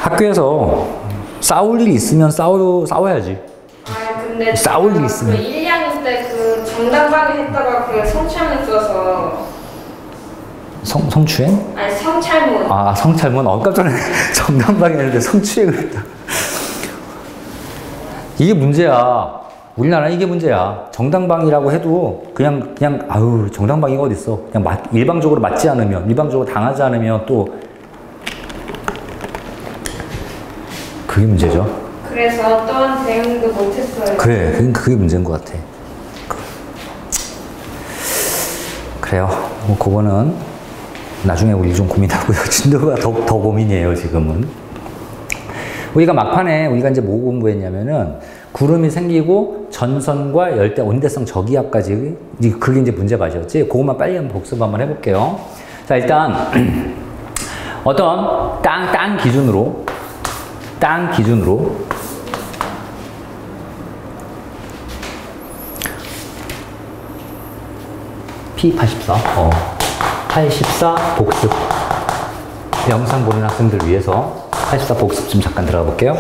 학교에서 싸울 일이 있으면 싸워야지. 아 근데 싸울 일이 있으면. 그 1, 2학년 때 그 정당방위 했다가 그 성추행 써서 성추행? 아니 성찰문. 아 성찰문? 깜짝 놀랐네. 정당방위 했는데 성추행을 했다. 이게 문제야. 우리나라는 이게 문제야. 정당방위라고 해도 그냥 아유 정당방위가 어딨어. 그냥 일방적으로 맞지 않으면, 일방적으로 당하지 않으면 또 그게 문제죠. 그래서 어떠한 대응도 못했어요. 그래, 그게 문제인 것 같아. 그래요. 뭐 그거는 나중에 우리 좀 고민하고요. 진도가 더 고민이에요, 지금은. 우리가 막판에 우리가 이제 뭐 공부했냐면은 구름이 생기고 전선과 열대 온대성 저기압까지 그게 이제 문제 맞았지. 그것만 빨리 한번 복습 한번 해볼게요. 자, 일단 어떤 땅 기준으로 P84 84 복습 영상 보는 학생들 위해서 84 복습 좀 잠깐 들어가 볼게요.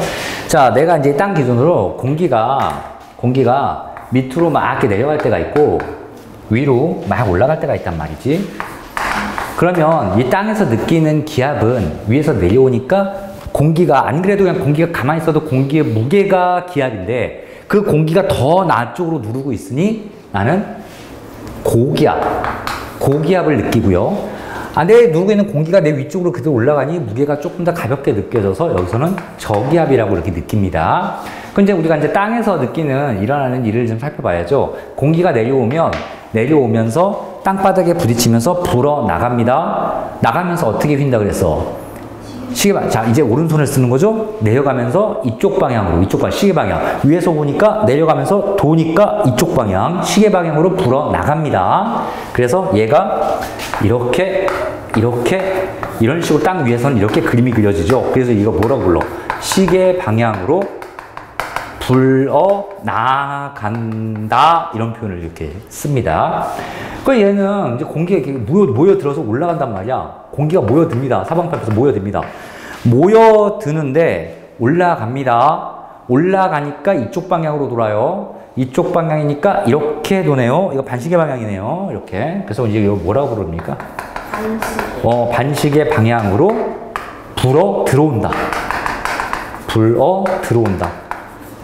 자, 내가 이제 땅 기준으로 공기가 밑으로 막 이렇게 내려갈 때가 있고 위로 막 올라갈 때가 있단 말이지. 그러면 이 땅에서 느끼는 기압은 위에서 내려오니까 공기가 안 그래도 그냥 공기가 가만히 있어도 공기의 무게가 기압인데 그 공기가 더 나 쪽으로 누르고 있으니 나는 고기압을 느끼고요. 내 누르고 있는 공기가 내 위쪽으로 그대로 올라가니 무게가 조금 더 가볍게 느껴져서 여기서는 저기압이라고 이렇게 느낍니다. 근데 우리가 이제 땅에서 일어나는 일을 좀 살펴봐야죠. 공기가 내려오면서 땅바닥에 부딪히면서 불어 나갑니다. 나가면서 어떻게 휜다 그랬어? 시계방향. 자, 이제 오른손을 쓰는 거죠? 내려가면서 이쪽 방향으로, 시계방향. 위에서 오니까 내려가면서 도니까 이쪽 방향, 시계방향으로 불어 나갑니다. 그래서 얘가 이런 식으로 땅 위에서는 이렇게 그림이 그려지죠. 그래서 이거 뭐라고 불러? 시계방향으로 불어 나간다. 이런 표현을 이렇게 씁니다. 그 얘는 이제 공기가 이렇게 모여들어서 올라간단 말이야. 공기가 모여듭니다. 사방팔 앞에서 모여듭니다. 모여드는데 올라갑니다. 올라가니까 이쪽 방향으로 돌아요. 이쪽 방향이니까 이렇게 도네요. 이거 반시계 방향이네요. 이렇게. 그래서 이제 이거 뭐라고 부릅니까? 반시계 방향으로 불어 들어온다.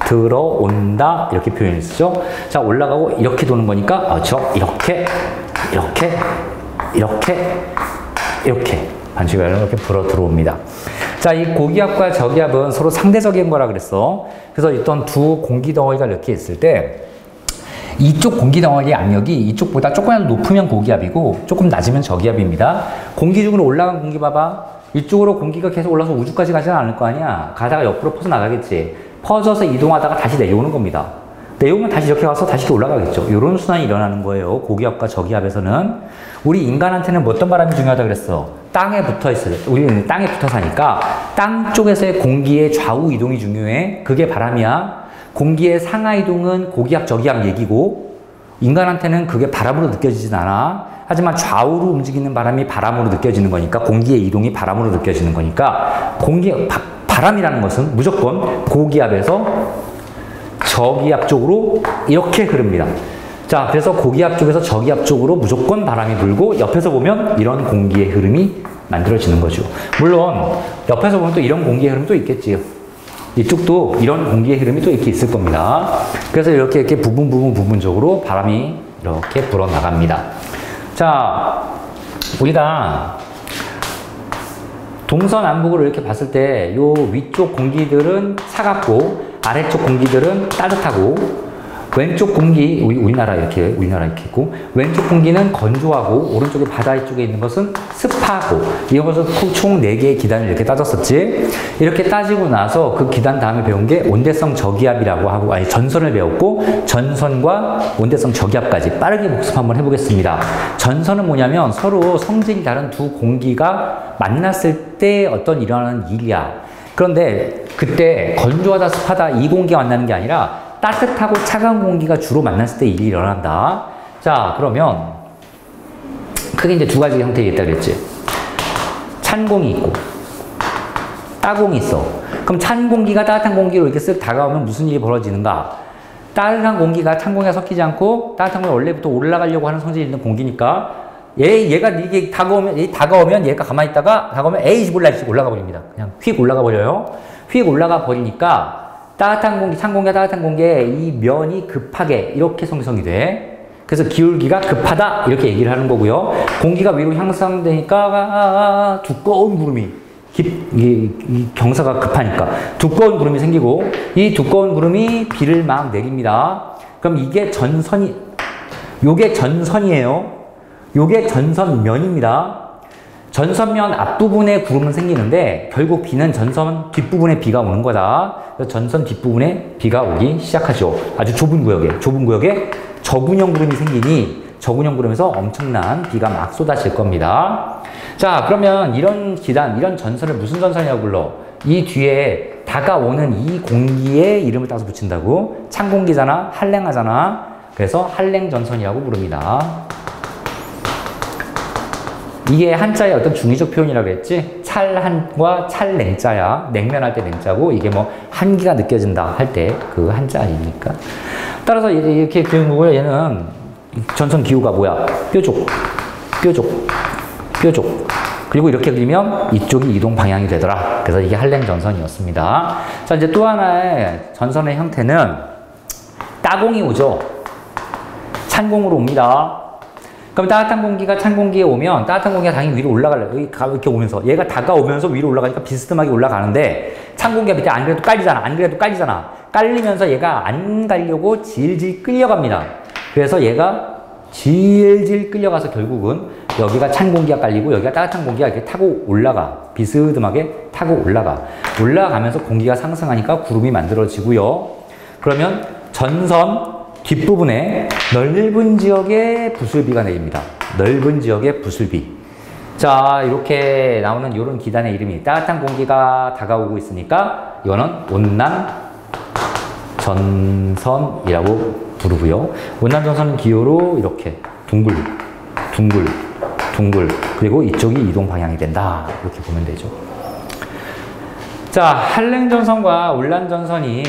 들어온다. 이렇게 표현을 쓰죠. 자, 올라가고 이렇게 도는 거니까, 이렇게. 반시계 방향으로 이렇게 불어 들어옵니다. 자, 이 고기압과 저기압은 서로 상대적인 거라 그랬어. 그래서 어떤 두 공기 덩어리가 이렇게 있을 때 이쪽 공기 덩어리의 압력이 이쪽보다 조금이라도 높으면 고기압이고 조금 낮으면 저기압입니다. 공기 중으로 올라간 공기 봐봐. 이쪽으로 공기가 계속 올라서 우주까지 가지는 않을 거 아니야. 가다가 옆으로 퍼져나가겠지. 퍼져서 이동하다가 다시 내려오는 겁니다. 내려오면 다시 이렇게 가서 다시 이렇게 올라가겠죠. 이런 순환이 일어나는 거예요. 고기압과 저기압에서는. 우리 인간한테는 어떤 바람이 중요하다 그랬어? 땅에 붙어 있어요. 우리는 땅에 붙어 사니까 땅 쪽에서의 공기의 좌우 이동이 중요해. 그게 바람이야. 공기의 상하 이동은 고기압, 저기압 얘기고 인간한테는 그게 바람으로 느껴지진 않아. 하지만 좌우로 움직이는 바람이 바람으로 느껴지는 거니까 공기의 이동이 바람으로 느껴지는 거니까 바람이라는 것은 무조건 고기압에서 저기압 쪽으로 이렇게 흐릅니다. 자, 그래서 고기압 쪽에서 저기압 쪽으로 무조건 바람이 불고 옆에서 보면 이런 공기의 흐름이 만들어지는 거죠. 물론 옆에서 보면 또 이런 공기의 흐름도 있겠지요. 이쪽도 이런 공기의 흐름이 또 이렇게 있을 겁니다. 그래서 이렇게 부분적으로 바람이 이렇게 불어 나갑니다. 자, 우리가 동서남북으로 이렇게 봤을 때 요 위쪽 공기들은 차갑고 아래쪽 공기들은 따뜻하고 왼쪽 공기, 우리나라 이렇게 있고 왼쪽 공기는 건조하고 오른쪽에 바다 쪽에 있는 것은 습하고 이런 것을 총 4개의 기단을 이렇게 따졌었지. 이렇게 따지고 나서 그 기단 다음에 배운 게 온대성 저기압이라고 하고 전선을 배웠고 전선과 온대성 저기압까지 빠르게 복습 한번 해보겠습니다. 전선은 뭐냐면 서로 성질이 다른 두 공기가 만났을 때 어떤 일어나는 일이야. 그런데 그때 건조하다 습하다 이 공기가 만나는 게 아니라 따뜻하고 차가운 공기가 주로 만났을 때 일이 일어난다. 자, 그러면 크게 이제 두 가지 형태가 있다 그랬지. 찬 공이 있고 따공이 있어. 그럼 찬 공기가 따뜻한 공기로 이렇게 쓱 다가오면 무슨 일이 벌어지는가? 따뜻한 공기가 찬 공기가 섞이지 않고 따뜻한 공기가 원래부터 올라가려고 하는 성질이 있는 공기니까 얘가 이게 다가오면 얘가 가만히 있다가 다가오면 에이 몰라 올라가 버립니다. 그냥 휙 올라가 버려요. 휙 올라가 버리니까 따뜻한 공기, 찬 공기와 따뜻한 공기의 이 면이 급하게 이렇게 형성이 돼. 그래서 기울기가 급하다 이렇게 얘기를 하는 거고요. 공기가 위로 향상되니까 두꺼운 구름이 이 경사가 급하니까 두꺼운 구름이 생기고 이 두꺼운 구름이 비를 막 내립니다. 그럼 이게 요게 전선이에요. 요게 전선면입니다. 전선면 앞부분에 구름은 생기는데 결국 비는 전선 뒷부분에 비가 오는 거다. 그래서 전선 뒷부분에 비가 오기 시작하죠. 아주 좁은 구역에 저군형 구름이 생기니 저군형 구름에서 엄청난 비가 막 쏟아질 겁니다. 자, 그러면 이런 기단, 이런 전선을 무슨 전선이라고 불러? 이 뒤에 다가오는 이 공기의 이름을 따서 붙인다고? 찬 공기잖아, 한랭하잖아. 그래서 한랭전선이라고 부릅니다. 이게 한자의 어떤 중의적 표현이라고 했지? 찰한과 찰냉자야. 냉면할 때 냉자고, 이게 뭐 한기가 느껴진다 할 때 그 한자 아닙니까? 따라서 이렇게 그린 거고요. 얘는 전선 기호가 뭐야? 뾰족. 그리고 이렇게 그리면 이쪽이 이동 방향이 되더라. 그래서 이게 한랭전선이었습니다. 자, 이제 또 하나의 전선의 형태는 따공이 오죠. 찬 공으로 옵니다. 그럼 따뜻한 공기가 찬 공기에 오면 따뜻한 공기가 당연히 위로 올라갈래요. 이렇게 오면서 얘가 다가오면서 위로 올라가니까 비스듬하게 올라가는데 찬 공기가 밑에 안 그래도 깔리잖아. 깔리면서 얘가 안 가려고 질질 끌려갑니다. 그래서 얘가 질질 끌려가서 결국은 여기가 찬 공기가 깔리고 여기가 따뜻한 공기가 이렇게 타고 올라가. 비스듬하게 타고 올라가면서 공기가 상승하니까 구름이 만들어지고요. 그러면 전선 뒷부분에 넓은 지역에 부슬비가 내립니다. 넓은 지역의 부슬비. 자, 이렇게 나오는 이런 기단의 이름이 따뜻한 공기가 다가오고 있으니까 이거는 온난 전선이라고 부르고요. 온난 전선은 기호로 이렇게 둥글 그리고 이쪽이 이동 방향이 된다. 이렇게 보면 되죠. 자, 한랭전선과 온난전선이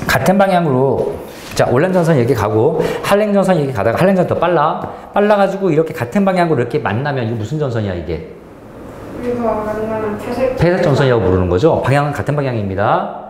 같은 방향으로 자, 온난전선 이렇게 가고 한랭전선 이렇게 가다가 한랭전선 더 빨라가지고 이렇게 같은 방향으로 이렇게 만나면 이거 무슨 전선이야 이게? 이거 만나면 회색전선이라고 부르는 거죠. 방향은 같은 방향입니다.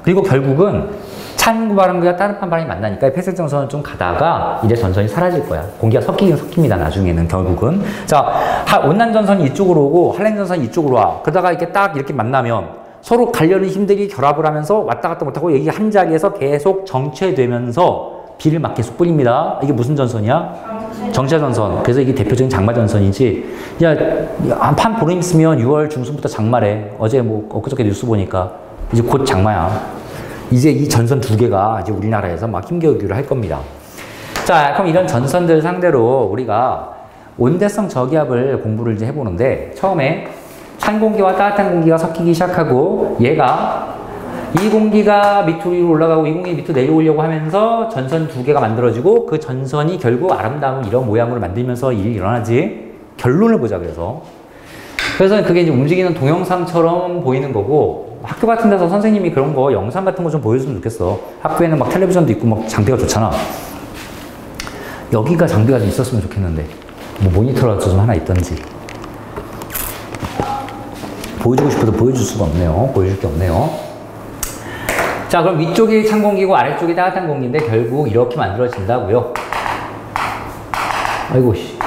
그리고 결국은 찬 바람과 따뜻한 바람이 만나니까 회색전선을 좀 가다가 이제 전선이 사라질 거야. 공기가 섞이긴 섞입니다. 나중에는 결국은. 자, 온난전선이 이쪽으로 오고 한랭전선이 이쪽으로 와. 그러다가 이렇게 딱 이렇게 만나면 서로 가려는 힘들이 결합을 하면서 왔다 갔다 못하고 여기 한 자리에서 계속 정체되면서 비를 막 계속 뿌립니다. 이게 무슨 전선이야? 정체전선. 그래서 이게 대표적인 장마전선이지. 야, 한 보름 있으면 6월 중순부터 장마래. 어제 뭐 엊그저께 뉴스 보니까 이제 곧 장마야. 이제 이 전선 두 개가 이제 우리나라에서 막 힘겨루기를 할 겁니다. 자, 그럼 이런 전선들 상대로 우리가 온대성 저기압을 공부를 이제 해보는데 처음에 찬 공기와 따뜻한 공기가 섞이기 시작하고 얘가 이 공기가 밑으로 위로 올라가고 이 공기가 밑으로 내려오려고 하면서 전선 두 개가 만들어지고 그 전선이 결국 아름다운 이런 모양으로 만들면서 일이 일어나지. 결론을 보자 그래서 그게 이제 움직이는 동영상처럼 보이는 거고 학교 같은 데서 선생님이 그런 거 영상 같은 거 좀 보여줬으면 좋겠어. 학교에는 막 텔레비전도 있고 막 장비가 좋잖아. 여기가 장비가 좀 있었으면 좋겠는데 뭐 모니터라도 좀 하나 있던지. 보여주고 싶어도 보여줄 수가 없네요. 보여줄 게 없네요. 자, 그럼 위쪽이 찬 공기고 아래쪽이 따뜻한 공기인데 결국 이렇게 만들어진다고요. 아이고 씨.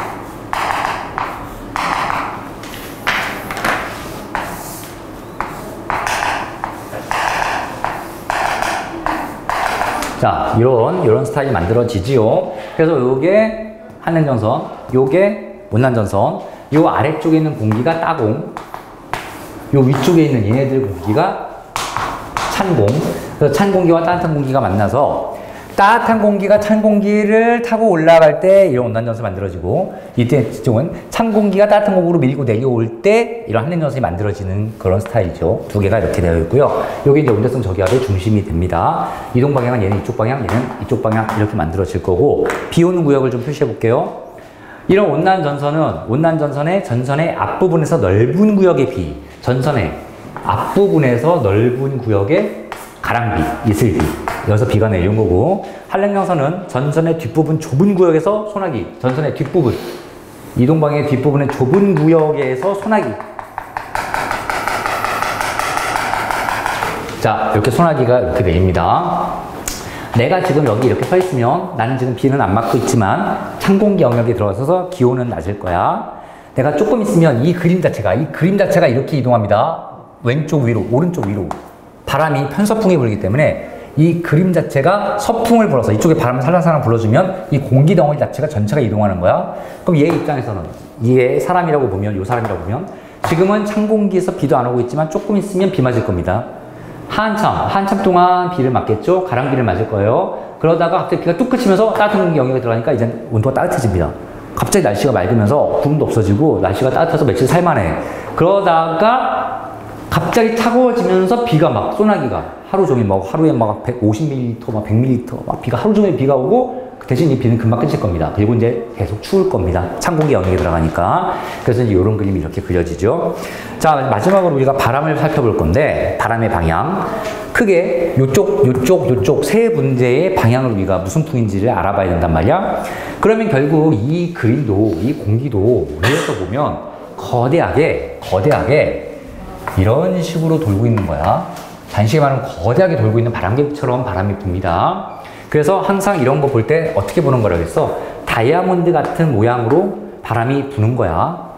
자, 이런 스타일이 만들어지지요. 그래서 요게 한랭전선, 요게 온난전선, 요 아래쪽에 있는 공기가 따공, 요 위쪽에 있는 얘네들 공기가 찬공. 그래서 찬 공기와 따뜻한 공기가 만나서 따뜻한 공기가 찬 공기를 타고 올라갈 때 이런 온난전선이 만들어지고 이쪽은 찬 공기가 따뜻한 공기로 밀고 내려올 때 이런 한랭전선이 만들어지는 그런 스타일이죠. 두 개가 이렇게 되어 있고요. 여기 이제 온대성 저기압의 중심이 됩니다. 이동 방향은 얘는 이쪽 방향, 얘는 이쪽 방향 이렇게 만들어질 거고 비 오는 구역을 좀 표시해 볼게요. 이런 온난전선의 전선의 앞부분에서 넓은 구역의 비, 전선의 앞부분에서 넓은 구역의 가랑비, 이슬비, 여기서 비가 내리는 거고, 한랭강선은 전선의 뒷부분 좁은 구역에서 소나기, 전선의 뒷부분, 이동방의 뒷부분의 좁은 구역에서 소나기. 자, 이렇게 소나기가 이렇게 내립니다. 내가 지금 여기 이렇게 서 있으면 나는 지금 비는 안 맞고 있지만 찬 공기 영역에 들어가서 기온은 낮을 거야. 내가 조금 있으면 이 그림 자체가 이렇게 이동합니다. 왼쪽 위로, 오른쪽 위로. 바람이 편서풍이 불기 때문에 이 그림 자체가 서풍을 불어서 이쪽에 바람을 살랑살랑 불어주면 이 공기 덩어리 자체가 전체가 이동하는 거야. 그럼 얘 입장에서는 얘 사람이라고 보면, 요 사람이라고 보면 지금은 찬 공기에서 비도 안 오고 있지만 조금 있으면 비 맞을 겁니다. 한참 동안 비를 맞겠죠? 가랑비를 맞을 거예요. 그러다가 갑자기 비가 뚝 그치면서 따뜻한 공기 영역에 들어가니까 이제 온도가 따뜻해집니다. 갑자기 날씨가 맑으면서 구름도 없어지고 날씨가 따뜻해서 며칠 살만해. 그러다가 갑자기 차가워지면서 비가 막 소나기가 하루 종일 막 하루에 막 150ml, 막 100ml 막 비가 하루 종일 비가 오고 그 대신 이 비는 금방 끝일 겁니다. 그리고 이제 계속 추울 겁니다. 찬 공기 영역에 들어가니까. 그래서 이제 이런 그림이 이렇게 그려지죠. 자, 마지막으로 우리가 바람을 살펴볼 건데, 바람의 방향. 크게 요쪽 세 군데의 방향을 우리가 무슨 풍인지를 알아봐야 된단 말이야. 그러면 결국 이 그림도, 이 공기도 위에서 보면 거대하게 이런 식으로 돌고 있는 거야. 단식에 말하면 거대하게 돌고 있는 바람개처럼 바람이 붑니다. 그래서 항상 이런 거 볼 때 어떻게 보는 거라고 했어? 다이아몬드 같은 모양으로 바람이 부는 거야.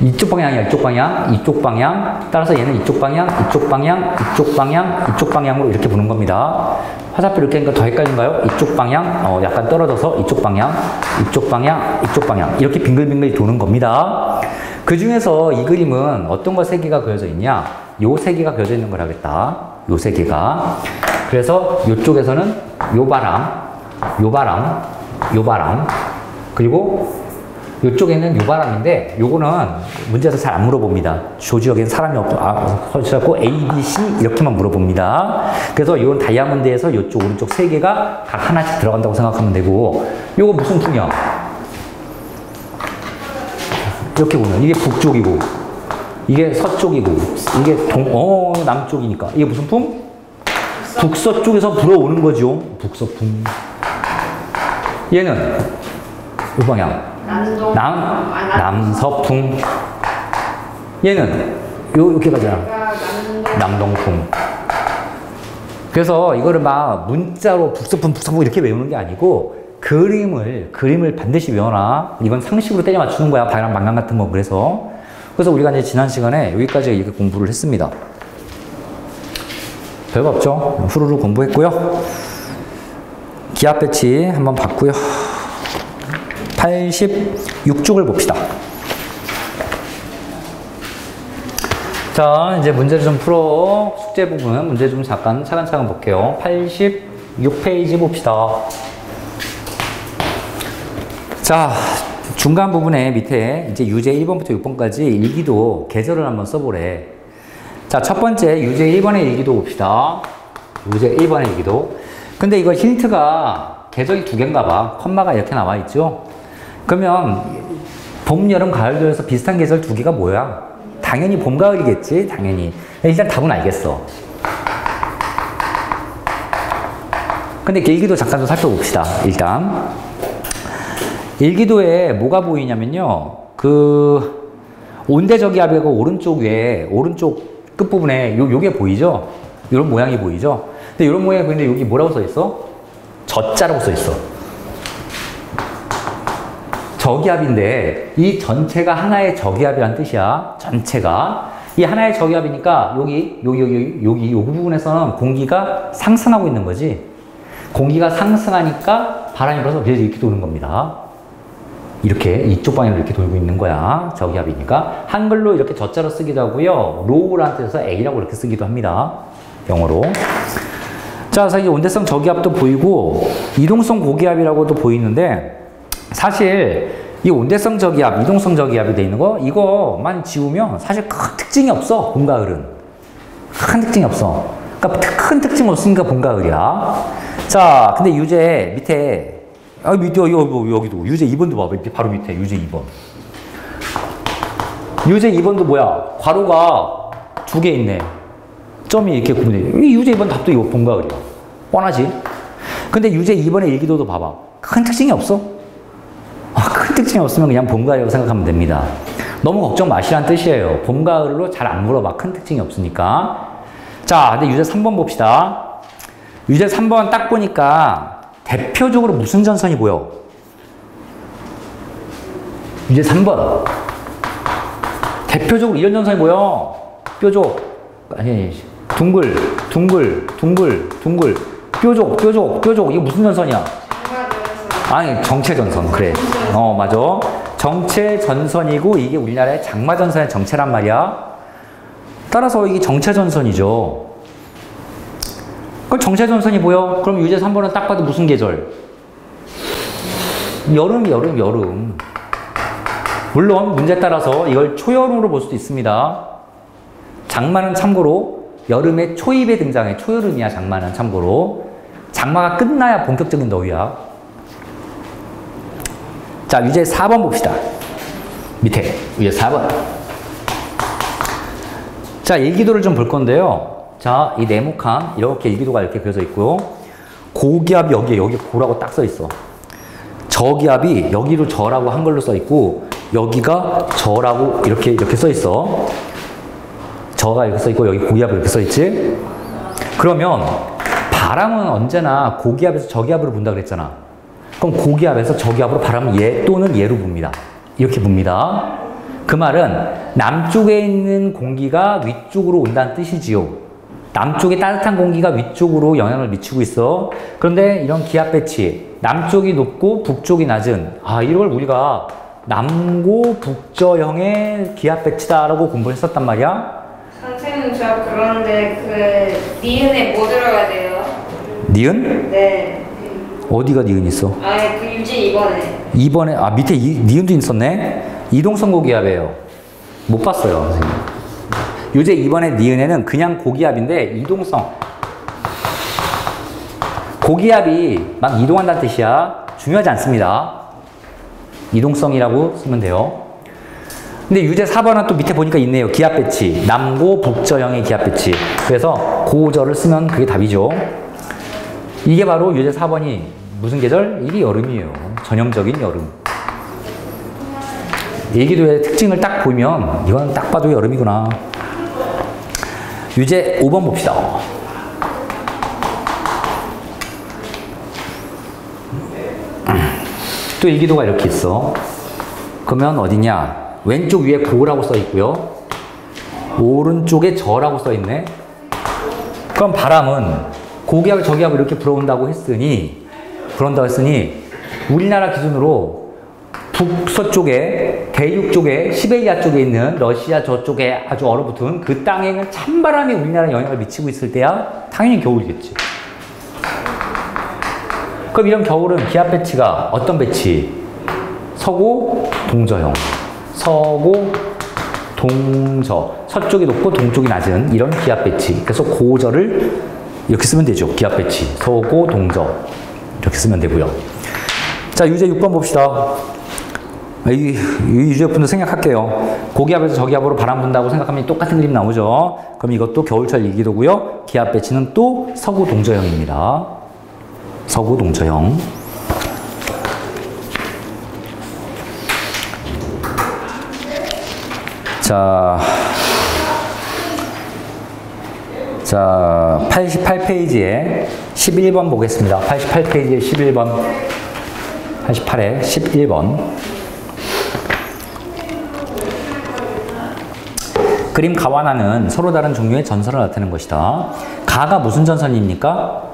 이쪽 방향이야, 이쪽 방향, 이쪽 방향. 따라서 얘는 이쪽 방향, 이쪽 방향, 이쪽 방향, 이쪽 방향으로 이렇게 부는 겁니다. 화살표 이렇게 하니까 더 헷갈린가요? 이쪽 방향, 약간 떨어져서 이쪽 방향, 이쪽 방향, 이쪽 방향. 이렇게 빙글빙글 도는 겁니다. 그 중에서 이 그림은 어떤 거 세 개가 그려져 있냐? 요 세 개가 그려져 있는 거라겠다. 요 세 개가. 그래서 요쪽에서는 요 바람, 요 바람, 요 바람. 그리고 요쪽에는 요 바람인데 요거는 문제에서 잘 안 물어봅니다. 조지역에는 사람이 없고 A, B, C 이렇게만 물어봅니다. 그래서 이건 다이아몬드에서 요쪽 오른쪽 세 개가 각 하나씩 들어간다고 생각하면 되고, 요거 무슨 풍이야? 이렇게 보면 이게 북쪽이고 이게 서쪽이고 이게 남쪽이니까 이게 무슨 풍? 북서쪽에서 불어오는 거죠. 북서풍. 얘는 이 방향 남서풍. 얘는 이렇게 가잖아. 남동풍. 그래서 이거를 막 문자로 북서풍 이렇게 외우는 게 아니고 그림을 반드시 외워놔. 이건 상식으로 때려 맞추는 거야. 바람 망강 같은 거. 그래서 우리가 이제 지난 시간에 여기까지 이렇게 공부를 했습니다. 별거 없죠? 후루룩 공부했고요. 기압 배치 한번 봤고요. 86쪽을 봅시다. 자, 이제 문제를 좀 풀어. 숙제 부분 문제 좀 잠깐 차근차근 볼게요. 86페이지 봅시다. 자, 중간 부분에 밑에 이제 유제 1번부터 6번까지 일기도 계절을 한번 써보래. 자, 첫 번째 유제 1번의 일기도 봅시다. 유제 1번의 일기도. 근데 이거 힌트가 계절이 두 개인가 봐. 컴마가 이렇게 나와 있죠. 그러면 봄, 여름, 가을, 겨울에서 비슷한 계절 두 개가 뭐야? 당연히 봄, 가을이겠지. 당연히. 일단 답은 알겠어. 근데 일기도 잠깐 좀 살펴봅시다. 일단 일기도에 뭐가 보이냐면요, 그 온대저기압이고 오른쪽 끝부분에 요게 보이죠? 이런 모양이 보이죠? 근데 이런 모양이 보이는데 여기 뭐라고 써 있어? 저자라고 써 있어. 저기압인데 이 전체가 하나의 저기압이란 뜻이야. 전체가. 이 하나의 저기압이니까 여기 요 부분에서는 공기가 상승하고 있는 거지. 공기가 상승하니까 바람이 불어서 이렇게 도는 겁니다. 이렇게 이쪽 방향으로 이렇게 돌고 있는 거야. 저기압이니까. 한글로 이렇게 저자로 쓰기도 하고요. 로우라는 뜻에서 A라고 이렇게 쓰기도 합니다. 영어로. 자, 그래서 이 온대성 저기압도 보이고 이동성 고기압이라고도 보이는데, 사실 이 온대성 저기압, 이동성 저기압이 돼 있는 거 이거만 지우면 사실 큰 특징이 없어. 봄, 가을은. 큰 특징이 없어. 그러니까 큰 특징 없으니까 봄, 가을이야. 자, 근데 유제 밑에 아, 밑에, 여기도. 유제 2번도 봐봐. 바로 밑에, 유제 2번. 유제 2번도 뭐야? 괄호가 2개 있네. 점이 이렇게 구분돼. 이 유제 2번 답도 이거 본 거야, 그래. 뻔하지? 근데 유제 2번의 일기도도 봐봐. 큰 특징이 없어. 큰 특징이 없으면 그냥 봄, 가을이라고 생각하면 됩니다. 너무 걱정 마시라는 뜻이에요. 봄, 가을로 잘 안 물어봐. 큰 특징이 없으니까. 자, 근데 유제 3번 봅시다. 유제 3번 딱 보니까 대표적으로 무슨 전선이 보여? 유제 3번. 대표적으로 이런 전선이 보여. 뾰족. 아니, 둥글. 뾰족. 이거 무슨 전선이야? 아니, 정체전선. 그래. 맞아. 정체전선이고 이게 우리나라의 장마전선의 정체란 말이야. 따라서 이게 정체전선이죠. 그럼 정체전선이 보여? 그럼 유제 3번은 딱 봐도 무슨 계절? 여름. 물론 문제에 따라서 이걸 초여름으로 볼 수도 있습니다. 장마는 참고로 여름의 초입에 등장해. 초여름이야, 장마는 참고로. 장마가 끝나야 본격적인 더위야. 자, 유제 4번 봅시다. 밑에 유제 4번. 자, 일기도를 좀 볼 건데요. 자, 이 네모칸 이렇게 일기도가 이렇게 그려져 있고요. 고기압이 여기 고라고 딱 써 있어. 저기압이 여기로 저라고 한글로 써 있고 여기가 저라고 이렇게 써 있어. 저가 이렇게 써 있고 여기 고기압이 이렇게 써 있지. 그러면 바람은 언제나 고기압에서 저기압으로 분다 그랬잖아. 그럼 고기압에서 저기압으로 바람은 얘 또는 얘로 붑니다. 이렇게 붑니다. 그 말은 남쪽에 있는 공기가 위쪽으로 온다는 뜻이지요. 남쪽에 따뜻한 공기가 위쪽으로 영향을 미치고 있어. 그런데 이런 기압 배치, 남쪽이 높고 북쪽이 낮은, 이걸 우리가 남고 북저형의 기압 배치다라고 공부했었단 말이야. 선생님, 저 그런데 니은에 뭐 들어가야 돼요? 니은? 네. 어디가 니은 있어? 그 유제 2번에. 2번에, 밑에 니은도 있었네? 이동성 고기압이에요. 못 봤어요, 선생님. 유제 2번의 니은에는 그냥 고기압인데, 이동성. 고기압이 막 이동한다는 뜻이야. 중요하지 않습니다. 이동성이라고 쓰면 돼요. 근데 유제 4번은 또 밑에 보니까 있네요. 기압 배치. 남고 북저형의 기압 배치. 그래서 고저를 쓰면 그게 답이죠. 이게 바로 유제 4번이 무슨 계절? 이게 여름이에요. 전형적인 여름. 일기도의 특징을 딱 보면 이건 딱 봐도 여름이구나. 유제 5번 봅시다. 또 일기도가 이렇게 있어. 그러면 어디냐? 왼쪽 위에 고라고 써 있고요. 오른쪽에 저라고 써 있네. 그럼 바람은 고기압을 저기압을 이렇게 불어온다고 했으니 우리나라 기준으로 북서쪽에 대륙 쪽에 시베리아 쪽에 있는 러시아 저쪽에 아주 얼어붙은 그 땅에 있는 찬바람이 우리나라에 영향을 미치고 있을 때야 당연히 겨울이겠지. 그럼 이런 겨울은 기압 배치가 어떤 배치? 서고 동저형. 서고 동저. 서쪽이 높고 동쪽이 낮은 이런 기압 배치. 그래서 고저를 이렇게 쓰면 되죠. 기압 배치. 서고 동저. 이렇게 쓰면 되고요. 자, 유제 6번 봅시다. 이 유제분도 생략할게요. 고기압에서 저기압으로 바람 분다고 생각하면 똑같은 그림 나오죠. 그럼 이것도 겨울철 일기도고요. 기압 배치는 또 서구 동저형입니다. 서구 동저형. 자, 88페이지에 11번 보겠습니다. 88페이지에 11번. 88에 11번. 그림 가와나는 서로 다른 종류의 전선을 나타내는 것이다. 가가 무슨 전선입니까?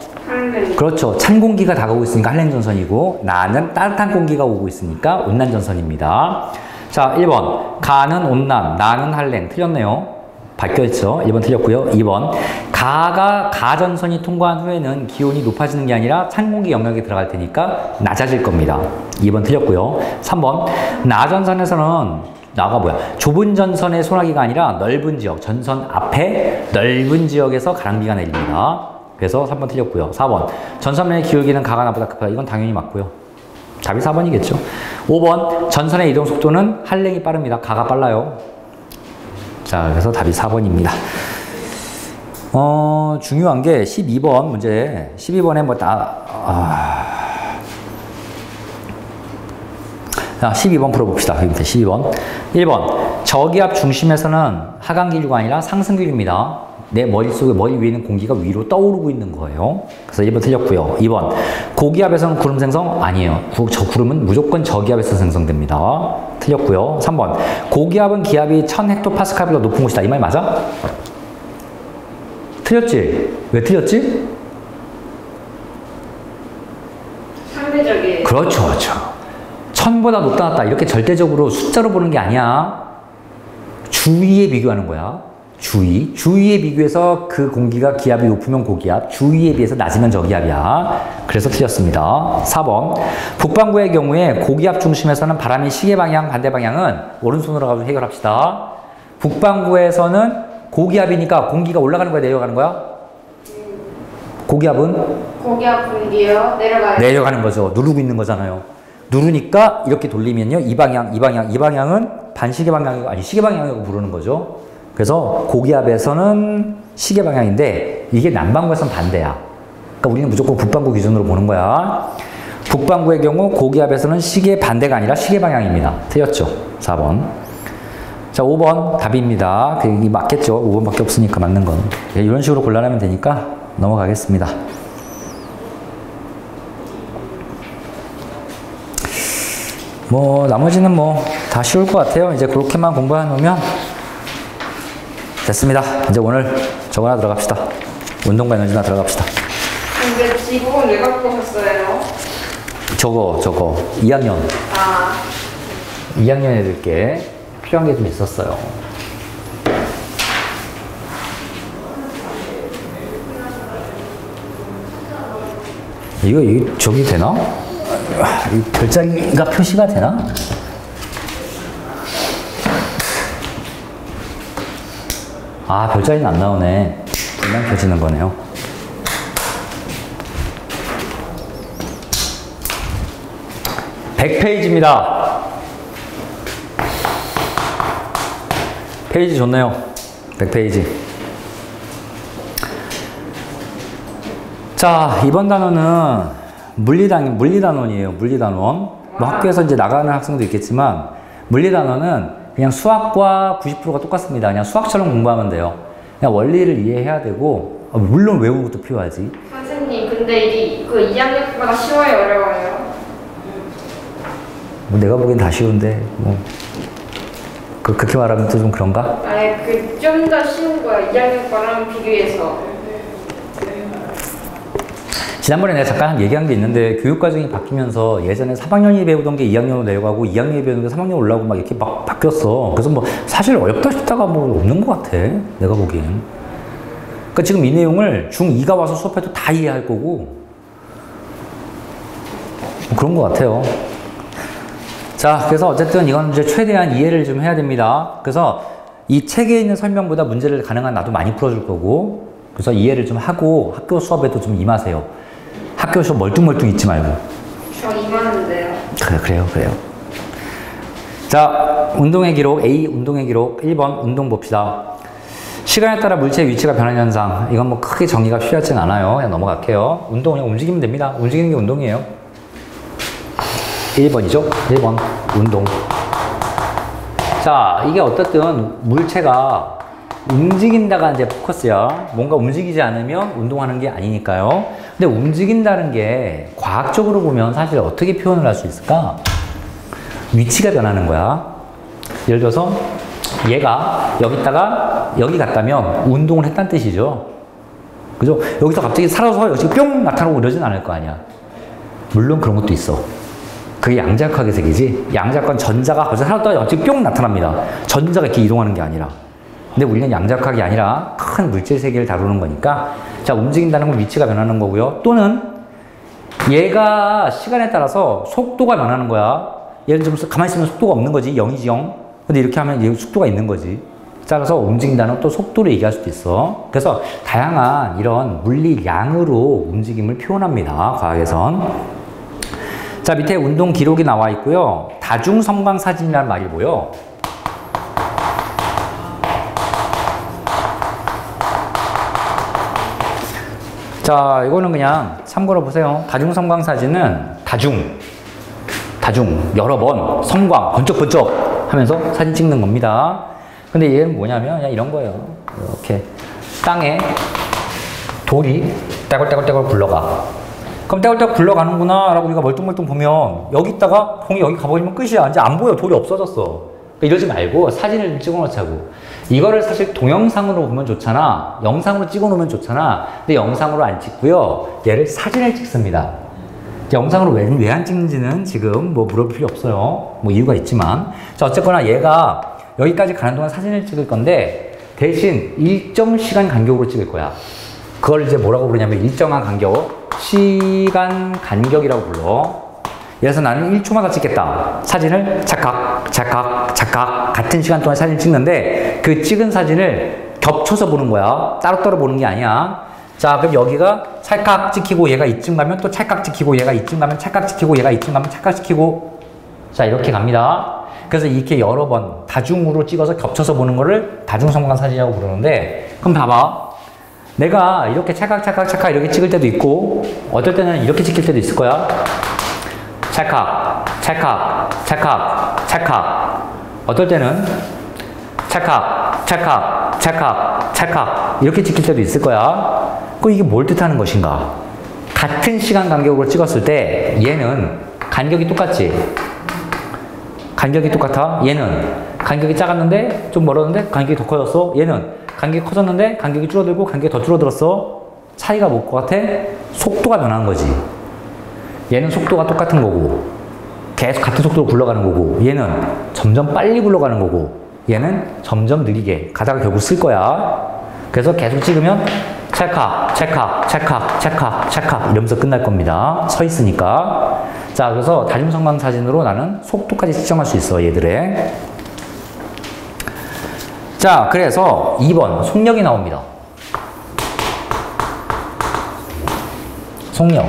그렇죠. 찬 공기가 다가오고 있으니까 한랭 전선이고, 나는 따뜻한 공기가 오고 있으니까 온난 전선입니다. 자, 1번. 가는 온난, 나는 한랭. 틀렸네요. 바뀌었죠. 1번 틀렸고요. 2번. 가가 가전선이 통과한 후에는 기온이 높아지는 게 아니라 찬 공기 영역에 들어갈 테니까 낮아질 겁니다. 2번 틀렸고요. 3번. 나전선에서는 나가 뭐야? 좁은 전선의 소나기가 아니라 넓은 지역, 전선 앞에 넓은 지역에서 가랑비가 내립니다. 그래서 3번 틀렸고요. 4번. 전선면의 기울기는 가가 나보다 급하다. 이건 당연히 맞고요. 답이 4번이겠죠. 5번 전선의 이동 속도는 한랭이 빠릅니다. 가가 빨라요. 자, 그래서 답이 4번입니다. 중요한 게 12번 문제. 12번에 뭐 자, 12번 풀어봅시다. 12번. 1번. 저기압 중심에서는 하강기류가 아니라 상승기류입니다. 내 머릿속에 머리 위에 있는 공기가 위로 떠오르고 있는 거예요. 그래서 1번 틀렸고요. 2번. 고기압에서는 구름 생성? 아니에요. 저 구름은 무조건 저기압에서 생성됩니다. 틀렸고요. 3번. 고기압은 기압이 1000헥토파스칼보다 높은 곳이다. 이 말 맞아? 틀렸지? 왜 틀렸지? 상대적이에요. 그렇죠, 그렇죠. 1000보다 높다 낮다 이렇게 절대적으로 숫자로 보는 게 아니야. 주위에 비교하는 거야. 주위에 비교해서 그 공기가 기압이 높으면 고기압, 주위에 비해서 낮으면 저기압이야. 그래서 틀렸습니다. 4번. 북반구의 경우에 고기압 중심에서는 바람이 시계 방향, 반대 방향은 오른손으로 가지고 해결합시다. 북반구에서는 고기압이니까 공기가 올라가는 거야, 내려가는 거야? 고기압은? 고기압 공기요. 내려가는 거죠. 누르고 있는 거잖아요. 누르니까 이렇게 돌리면요. 이 방향은 반시계 방향이고, 아니, 시계 방향이라고 부르는 거죠. 그래서 고기압에서는 시계 방향인데, 이게 남반구에서는 반대야. 그러니까 우리는 무조건 북반구 기준으로 보는 거야. 북반구의 경우 고기압에서는 시계 반대가 아니라 시계 방향입니다. 틀렸죠. 4번. 자, 5번 답입니다. 그게 맞겠죠. 5번밖에 없으니까 맞는 건. 이런 식으로 곤란하면 되니까 넘어가겠습니다. 뭐 나머지는 뭐 다 쉬울 것 같아요. 이제 그렇게만 공부해 놓으면 됐습니다. 이제 오늘 저거나 들어갑시다. 운동과 에너지나 들어갑시다. 근데 지구는 왜 갖고 오셨어요? 저거 2학년 2학년 애들께 필요한 게 좀 있었어요. 이거 저기 되나? 이 별자리가 표시가 되나? 아, 별자리는 안 나오네. 그냥 켜지는 거네요. (100페이지입니다) 페이지 좋네요. 100페이지. 자, 이번 단원은 물리단원이에요. 물리단원. 뭐 학교에서 이제 나가는 학생도 있겠지만, 물리단원은 그냥 수학과 90%가 똑같습니다. 그냥 수학처럼 공부하면 돼요. 그냥 원리를 이해해야 되고, 물론 외우는 것도 필요하지. 선생님, 근데 이게 그 2학년보다 쉬워요, 어려워요? 뭐 내가 보기엔 다 쉬운데, 뭐. 그렇게 말하면 또 좀 그런가? 아니, 좀 더 쉬운 거야, 2학년 거랑 비교해서. 지난번에 내가 잠깐 얘기한 게 있는데, 교육과정이 바뀌면서 예전에 3학년이 배우던 게 2학년으로 내려가고 2학년이 배우는 게 3학년 올라오고 막 이렇게 막 바뀌었어. 그래서 뭐 사실 어렵다 싶다가 뭐 없는 것 같아. 내가 보기엔. 그러니까 지금 이 내용을 중2가 와서 수업해도 다 이해할 거고 뭐 그런 것 같아요. 자, 그래서 어쨌든 이건 이제 최대한 이해를 좀 해야 됩니다. 그래서 이 책에 있는 설명보다 문제를 가능한 나도 많이 풀어줄 거고, 그래서 이해를 좀 하고 학교 수업에도 좀 임하세요. 학교 수업 멀뚱멀뚱 있지 말고. 저 임하는데요. 그래요. 자, 운동의 기록, A 운동의 기록 1번 운동 봅시다. 시간에 따라 물체의 위치가 변하는 현상. 이건 뭐 크게 정의가 필요하진 않아요. 그냥 넘어갈게요. 운동 그냥 움직이면 됩니다. 움직이는 게 운동이에요. 1번이죠? 1번 운동. 자, 이게 어떻든 물체가 움직인다가 이제 포커스야. 뭔가 움직이지 않으면 운동하는 게 아니니까요. 근데 움직인다는 게 과학적으로 보면 사실 어떻게 표현을 할 수 있을까? 위치가 변하는 거야. 예를 들어서 얘가 여기다가 여기 갔다면 운동을 했다는 뜻이죠. 그죠? 여기서 갑자기 살아서 여기 뿅 나타나고 이러진 않을 거 아니야. 물론 그런 것도 있어. 그게 양자역학의 세계지. 양자역학은 전자가 거기서 살았다가 갑자기 뿅 나타납니다. 전자가 이렇게 이동하는 게 아니라. 근데 우리는 양자역학이 아니라 큰 물질 세계를 다루는 거니까, 자, 움직인다는 건 위치가 변하는 거고요. 또는 얘가 시간에 따라서 속도가 변하는 거야. 예를 들어서 가만히 있으면 속도가 없는 거지. 0이지 0. 근데 이렇게 하면 얘 속도가 있는 거지. 따라서 움직인다는 또 속도를 얘기할 수도 있어. 그래서 다양한 이런 물리량으로 움직임을 표현합니다. 과학에선. 자, 밑에 운동 기록이 나와 있고요. 다중성광 사진이라는 말이 뭐요? 자, 이거는 그냥 참고로 보세요. 다중성광 사진은 다중, 여러 번, 성광, 번쩍번쩍 하면서 사진 찍는 겁니다. 근데 얘는 뭐냐면 그냥 이런 거예요. 이렇게 땅에 돌이 떼굴떼굴떼굴 굴러가. 그럼 떼굴떼굴 굴러가는구나 라고 우리가 멀뚱멀뚱 보면 여기 있다가 공이 여기 가버리면 끝이야. 이제 안 보여. 돌이 없어졌어. 그러니까 이러지 말고 사진을 찍어놓자고. 이거를 사실 동영상으로 보면 좋잖아. 영상으로 찍어놓으면 좋잖아. 근데 영상으로 안 찍고요. 얘를 사진을 찍습니다. 영상으로 왜 안 찍는지는 지금 뭐 물어볼 필요 없어요. 뭐 이유가 있지만. 자, 어쨌거나 얘가 여기까지 가는 동안 사진을 찍을 건데 대신 일정 시간 간격으로 찍을 거야. 그걸 이제 뭐라고 부르냐면 일정한 간격, 시간 간격이라고 불러. 그래서 나는 1초마다 찍겠다. 사진을 찰칵, 찰칵, 찰칵 같은 시간 동안 사진을 찍는데 그 찍은 사진을 겹쳐서 보는 거야. 따로따로 보는 게 아니야. 자, 그럼 여기가 찰칵 찍히고 얘가 이쯤 가면 또 찰칵 찍히고 얘가 이쯤 가면 찰칵 찍히고 얘가 이쯤 가면 찰칵 찍히고 자, 이렇게 갑니다. 그래서 이렇게 여러 번 다중으로 찍어서 겹쳐서 보는 거를 다중성광 사진이라고 부르는데 그럼 봐봐. 내가 이렇게 찰칵 이렇게 찍을 때도 있고 어떨 때는 이렇게 찍힐 때도 있을 거야. 찰칵, 찰칵, 찰칵, 찰칵. 어떨 때는 찰칵, 찰칵, 찰칵, 찰칵 이렇게 찍힐 때도 있을 거야. 그럼 이게 뭘 뜻하는 것인가? 같은 시간 간격으로 찍었을 때 얘는 간격이 똑같지? 간격이 똑같아? 얘는 간격이 작았는데 좀 멀었는데 간격이 더 커졌어? 얘는 간격이 커졌는데 간격이 줄어들고 간격이 더 줄어들었어? 차이가 뭘 것 같아? 속도가 변하는 거지. 얘는 속도가 똑같은 거고 계속 같은 속도로 굴러가는 거고 얘는 점점 빨리 굴러가는 거고 얘는 점점 느리게 가다가 결국 쓸 거야. 그래서 계속 찍으면 찰칵, 찰칵, 찰칵, 찰칵, 찰칵 이러면서 끝날 겁니다. 서 있으니까. 자, 그래서 다중성광 사진으로 나는 속도까지 측정할 수 있어, 얘들의. 자, 그래서 2번 속력이 나옵니다. 속력.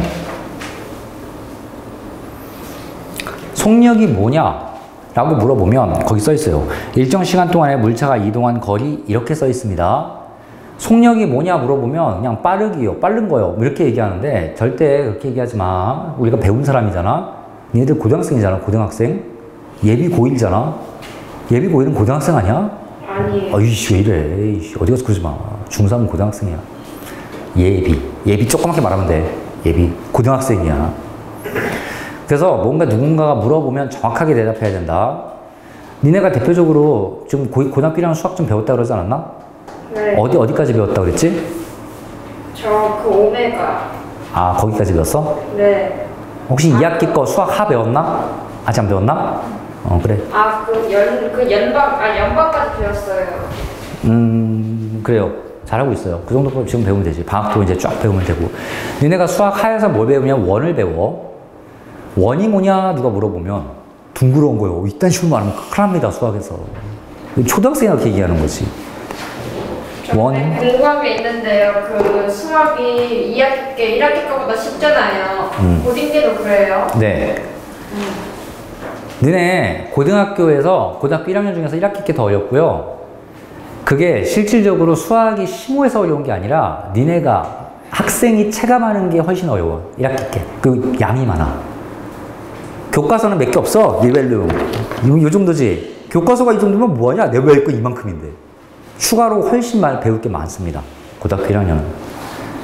속력이 뭐냐? 라고 물어보면 거기 써 있어요. 일정 시간 동안에 물체가 이동한 거리 이렇게 써 있습니다. 속력이 뭐냐 물어보면 그냥 빠르기요, 빠른 거요 이렇게 얘기하는데 절대 그렇게 얘기하지 마. 우리가 배운 사람이잖아. 얘들 고등학생이잖아. 고등학생. 예비 고1잖아. 예비 고1은 고등학생 아니야? 아니에요. 어이씨 왜 이래. 에이씨, 어디 가서 그러지 마. 중3은 고등학생이야. 예비 조그맣게 말하면 돼. 예비 고등학생이야. 그래서 뭔가 누군가가 물어보면 정확하게 대답해야 된다. 니네가 대표적으로 좀 고등학교 1학년 수학 좀 배웠다 그러지 않았나? 네. 어디까지 배웠다 그랬지? 저 그 오메가. 아, 거기까지 배웠어? 네. 혹시 2학기 거 수학 하 배웠나? 아직 안 배웠나? 그래. 아, 연방까지 배웠어요. 그래요. 잘하고 있어요. 그 정도 지금 배우면 되지. 방학도 이제 쫙 배우면 되고. 니네가 수학 하에서 뭘 배우냐? 원을 배워. 원이 뭐냐? 누가 물어보면 둥그러운 거예요. 이딴 식으로 말하면 큰일 납니다, 수학에서. 초등학생이 그렇게 얘기하는 거지. 원. 궁금한 게 있는데요. 그 수학이 2학기 게 1학기 거보다 쉽잖아요. 고딩때도 그래요? 네. 니네 고등학교에서 고등학교 1학년 중에서 1학기 게 더 어렵고요. 그게 실질적으로 수학이 심오해서 어려운 게 아니라 니네가 학생이 체감하는 게 훨씬 어려워. 1학기 게. 그 양이 많아. 교과서는 몇 개 없어. 리벨룸. 이 정도지. 교과서가 이 정도면 뭐하냐? 내 배울 거 이만큼인데. 추가로 훨씬 배울 게 많습니다. 고등학교 1학년은.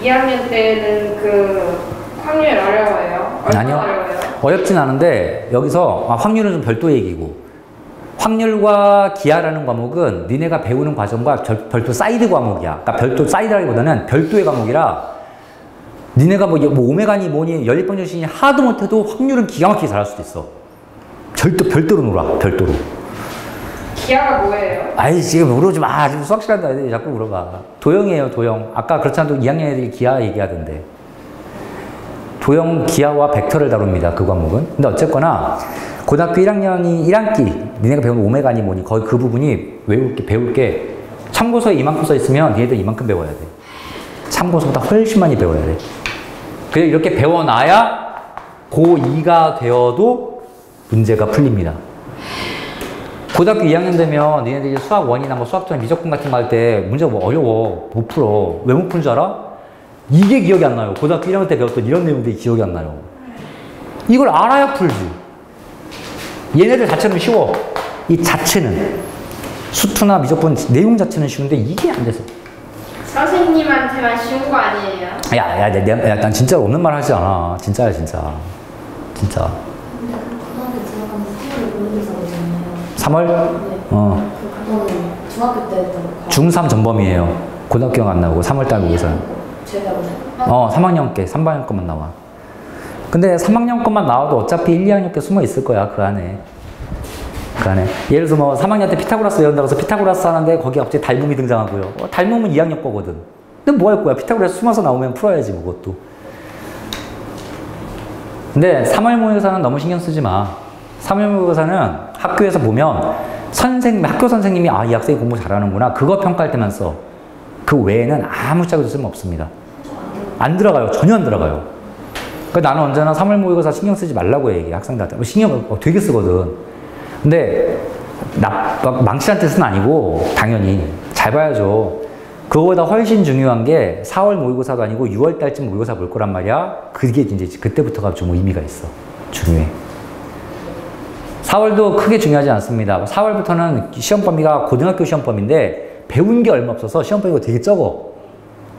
2학년 때는 그 확률 어려워요? 아니요. 어려워요? 어렵진 않은데 여기서 확률은 좀 별도 얘기고 확률과 기하라는 과목은 니네가 배우는 과정과 별도 사이드 과목이야. 그러니까 별도 사이드라기보다는 별도의 과목이라 니네가 뭐 오메가니 뭐니 연립방정식이 하도 못해도 확률은 기가 막히게 잘할 수도 있어. 별도로 놀아. 별도로. 기하가 뭐예요? 아이, 지금 물어보지 마. 지금 수학 시간도 애들이 자꾸 물어봐. 도형이에요, 도형. 아까 그렇지 않아도 2학년 애들이 기하 얘기하던데. 도형, 기하와 벡터를 다룹니다, 그 과목은. 근데 어쨌거나, 고등학교 1학년이 1학기, 니네가 배우는 오메가니 뭐니, 거의 그 부분이 배울 게, 참고서에 이만큼 써 있으면 니네들 이만큼 배워야 돼. 참고서보다 훨씬 많이 배워야 돼. 그래서 이렇게 배워놔야 고2가 되어도 문제가 풀립니다. 고등학교 2학년 되면 니네들이 수학 1이나 뭐 수학 2 미적분 같은 거 할 때 문제가 뭐 어려워. 못 풀어. 왜 못 푸는 줄 알아? 이게 기억이 안 나요. 고등학교 1학년 때 배웠던 이런 내용들이 기억이 안 나요. 이걸 알아야 풀지. 얘네들 자체는 쉬워. 이 자체는 수투나 미적분 내용 자체는 쉬운데 이게 안 돼서. 선생님한테만 쉬운 거 아니에요? 야, 난 진짜로 없는 말 하지 않아. 진짜야, 진짜. 진짜. 근데 고등학교 들어가면 3월 모의고사거든요. 3월? 네. 그거는 중학교 때 했던 거. 중3 전범이에요. 고등학교가 안 나오고 3월달 모의고사는. 제가 보세요. 3학년 게 3학년 것만 나와. 근데 3학년 것만 나와도 어차피 1, 2학년 게 숨어 있을 거야, 그 안에. 그 안에. 예를 들어서 뭐 3학년 때 피타고라스 외운다고 해서 피타고라스 하는데 거기에 갑자기 닮음이 등장하고요. 닮음은 2학년 거거든. 근데 뭐 할 거야? 피타고라스 숨어서 나오면 풀어야지, 뭐 그것도. 근데 3월 모의고사는 너무 신경 쓰지 마. 3월 모의고사는 학교에서 보면 학교 선생님이 이 학생이 공부 잘하는구나. 그거 평가할 때만 써. 그 외에는 아무짝에도 쓸모 없습니다. 안 들어가요. 전혀 안 들어가요. 그러니까 나는 언제나 3월 모의고사 신경 쓰지 말라고 얘기해, 학생들한테. 신경 되게 쓰거든. 근데 망치란 뜻은 아니고 당연히 잘 봐야죠. 그거보다 훨씬 중요한 게 4월 모의고사도 아니고 6월 달쯤 모의고사 볼 거란 말이야. 그게 이제 그때부터가 좀 의미가 있어. 중요해. 4월도 크게 중요하지 않습니다. 4월부터는 시험 범위가 고등학교 시험 범위인데 배운 게 얼마 없어서 시험 범위가 되게 적어.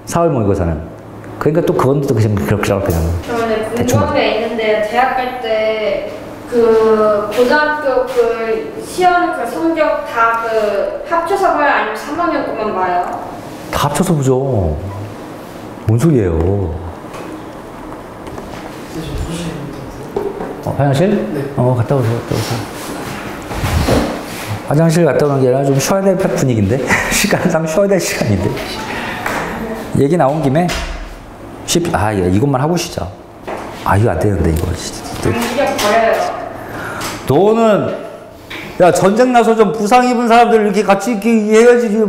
4월 모의고사는. 그러니까 또 그건 또 그냥 그냥 저는 궁금한 게 있는데 대학 갈 때 그 고등학교 그 시험 그 성적 다 그 합쳐서 봐요? 아니면 3학년 것만 봐요? 다 합쳐서 보죠. 뭔 소리예요? 화장실? 네. 갔다 오세요. 화장실 갔다 오는 게 아니라 좀 쉬어야 될 분위기인데? 시간상 쉬어야 될 시간인데? 얘기 나온 김에 이것만 하고 쉬자. 이거 안 되는데, 이거. 그냥 버려요. 너는, 야, 전쟁 나서 좀 부상 입은 사람들 이렇게 같이 이렇게 해야지, 이거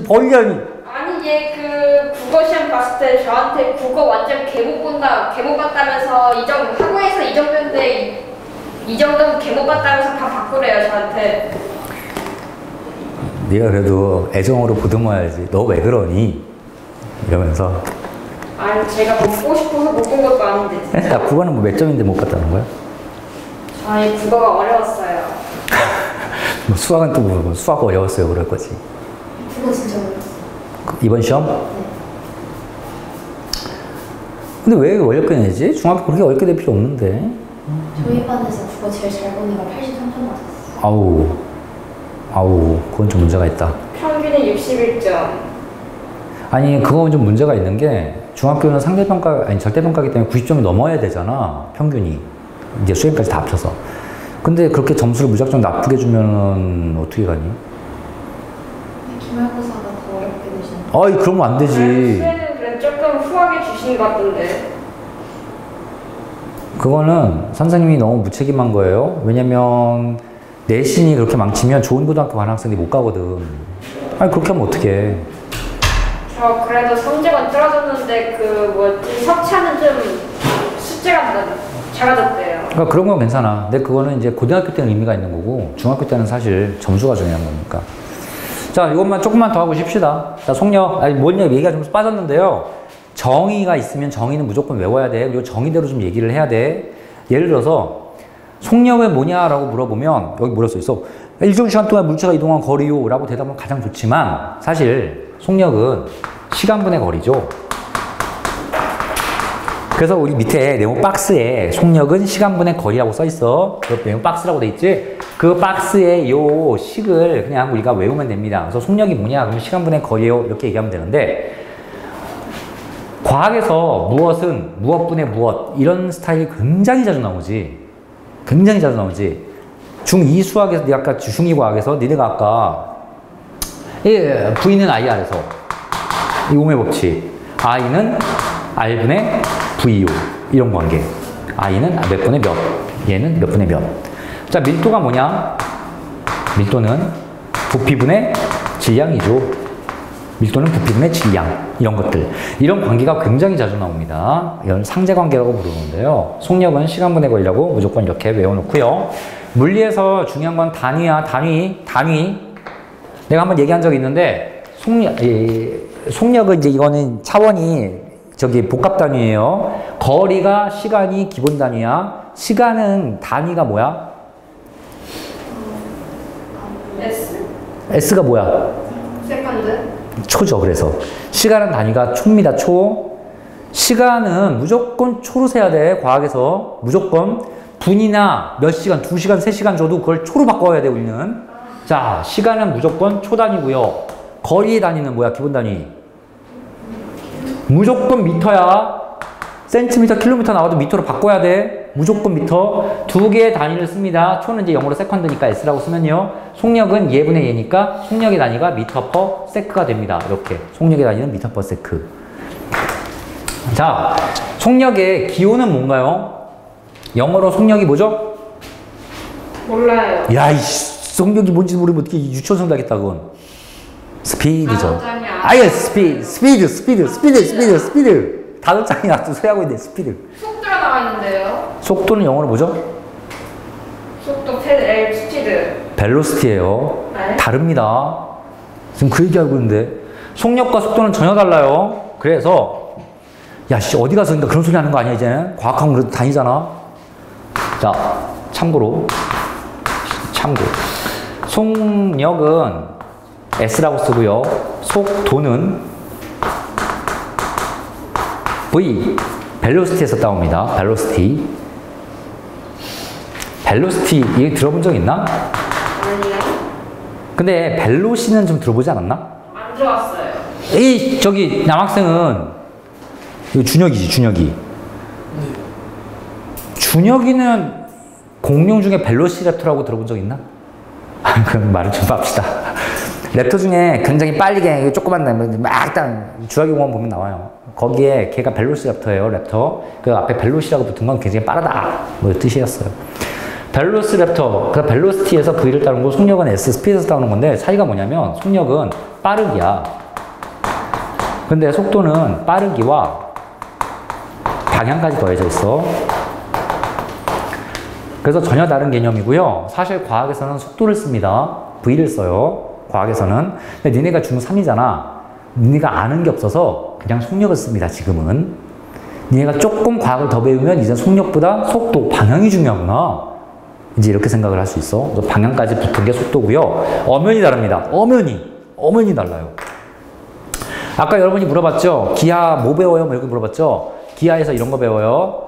버리자니. 아니, 얘 그 국어 시험 봤을 때 저한테 국어 완전 개못 봤다면서 학원에서 이 정도인데 이 정도면 개못 봤다면서 다 바꾸래요, 저한테. 네가 그래도 애정으로 보듬어야지. 너 왜 그러니? 이러면서. 아니, 제가 보고 싶어서 못 본 것도 아닌데. 야, 국어는 뭐 몇 점인데 못 봤다는 거야? 아니, 국어가 어려웠어요. 수학은 또 뭐, 수학 어려웠어요, 그럴 거지. 그거 진짜 어려웠어요. 이번 시험? 네. 근데 왜 어렵게 내지? 중학교 그렇게 어렵게 낼 필요 없는데. 저희 반에서 국어 제일 잘 본 애가 83점 맞았어요. 그건 좀 문제가 있다. 평균이 61점. 아니, 그건 좀 문제가 있는 게 중학교는 절대평가이기 때문에 90점이 넘어야 되잖아, 평균이. 이제 수행까지 다 합쳐서. 근데 그렇게 점수를 무작정 나쁘게 주면은 어떻게 가니? 기말고사가 더 어렵게 되시는. 그러면 안 되지. 수행은 그래 조금 후하게 주신 것 같던데. 그거는 선생님이 너무 무책임한 거예요. 왜냐면 내신이 그렇게 망치면 좋은 고등학교 가는 학생들이 못 가거든. 그렇게 하면 어떡해. 저 그래도 성적은 떨어졌는데 석차는 좀 숙제가 작아졌대요. 그러니까 그런 건 괜찮아. 근데 그거는 이제 고등학교 때는 의미가 있는 거고 중학교 때는 사실 점수가 중요한 거니까. 자, 이것만 조금만 더 하고 쉽시다. 자, 속력. 뭔 얘기가 좀 빠졌는데요. 정의가 있으면 정의는 무조건 외워야 돼. 그리고 정의대로 좀 얘기를 해야 돼. 예를 들어서 속력은 뭐냐라고 물어보면 여기 뭐라 써 있어? 일정 시간 동안 물체가 이동한 거리요 라고 대답하면 가장 좋지만 사실 속력은 시간분의 거리죠. 그래서 우리 밑에 네모 박스에 속력은 시간분의 거리라고 써 있어. 그 네모 박스라고 돼 있지? 그 박스에 요 식을 그냥 우리가 외우면 됩니다. 그래서 속력이 뭐냐? 그러면 시간분의 거리요. 이렇게 얘기하면 되는데 과학에서 무엇은 무엇분의 무엇 이런 스타일이 굉장히 자주 나오지. 굉장히 자주 나오지. 중2 수학에서 아까 중2 과학에서 니네가 아까 V는 I 아래서 이 오음의 법칙 I는 R분의 VO 이런 관계. I는 몇 분의 몇, 얘는 몇 분의 몇. 자, 밀도가 뭐냐? 밀도는 부피분의 질량이죠. 밀도는 부피분의 질량, 이런 것들. 이런 관계가 굉장히 자주 나옵니다. 이건 상대관계라고 부르는데요. 속력은 시간분의 거리라고 무조건 이렇게 외워놓고요. 물리에서 중요한 건 단위야, 단위. 내가 한번 얘기한 적이 있는데, 속력은 이제 이거는 차원이 복합 단위예요. 거리가 시간이 기본 단위야. 시간은 단위가 뭐야? S가 뭐야? 세컨드. 초죠. 그래서 시간은 단위가 초입니다. 초. 시간은 무조건 초로 세야 돼. 과학에서 무조건 분이나 몇 시간, 2시간, 3시간 줘도 그걸 초로 바꿔야 돼. 우리는. 자, 시간은 무조건 초 단위고요. 거리의 단위는 뭐야? 기본 단위. 무조건 미터야. 센티미터, 킬로미터 나와도 미터로 바꿔야 돼. 무조건 미터. 두 개의 단위를 씁니다. 초는 이제 영어로 세컨드니까 S라고 쓰면요. 속력은 예분의 예니까 속력의 단위가 미터 퍼 세크가 됩니다. 이렇게. 속력의 단위는 미터 퍼 세크. 자, 속력의 기호는 뭔가요? 영어로 속력이 뭐죠? 몰라요. 야, 속력이 뭔지 모르면 어떻게 유치원생 하겠다, 그건. 스피드죠. 아예 스피드. 단어장이 아주 소리하고 있네, 스피드. 속도가 나와 있는데요. 속도는 영어로 뭐죠? 속도, 스피드. 벨로시티예요. 네. 다릅니다. 지금 그 얘기하고 있는데 속력과 속도는 전혀 달라요. 그래서 야, 어디 가서 그러니까 그런 소리 하는 거 아니야, 이제는? 과학학원 그래도 다니잖아. 자, 참고. 속력은 S라고 쓰고요. 속도는 V, 벨로시티에서 따옵니다. 벨로시티, 이거 들어본 적 있나? 아니요. 근데 벨로시는 좀 들어보지 않았나? 안 들어왔어요. 저기 남학생은 이거 준혁이. 준혁이는 공룡 중에 벨로시랩터라고 들어본 적 있나? 그럼 말을 좀 합시다. 랩터 중에 굉장히 빠르게 조그만 막딱 주라기공원 보면 나와요. 거기에 걔가 벨로시랩터예요. 랩터. 그 앞에 벨로시라고 붙은 건 굉장히 빠르다 뭐 뜻이었어요. 벨로시랩터, 그 벨로시티에서 V를 따르는 거, 속력은 S, 스피드에서 따르는 건데 차이가 뭐냐면 속력은 빠르기야. 근데 속도는 빠르기와 방향까지 더해져 있어. 그래서 전혀 다른 개념이고요. 사실 과학에서는 속도를 씁니다. V를 써요. 과학에서는. 근데 니네가 중3이잖아. 니네가 아는 게 없어서 그냥 속력을 씁니다. 지금은. 니네가 조금 과학을 더 배우면 이제 속력보다 속도, 방향이 중요하구나. 이제 이렇게 생각을 할 수 있어. 그래서 방향까지 붙은 게 속도고요. 엄연히 다릅니다. 엄연히 달라요. 아까 여러분이 물어봤죠? 기하 뭐 배워요? 뭐 이렇게 물어봤죠? 기하에서 이런 거 배워요.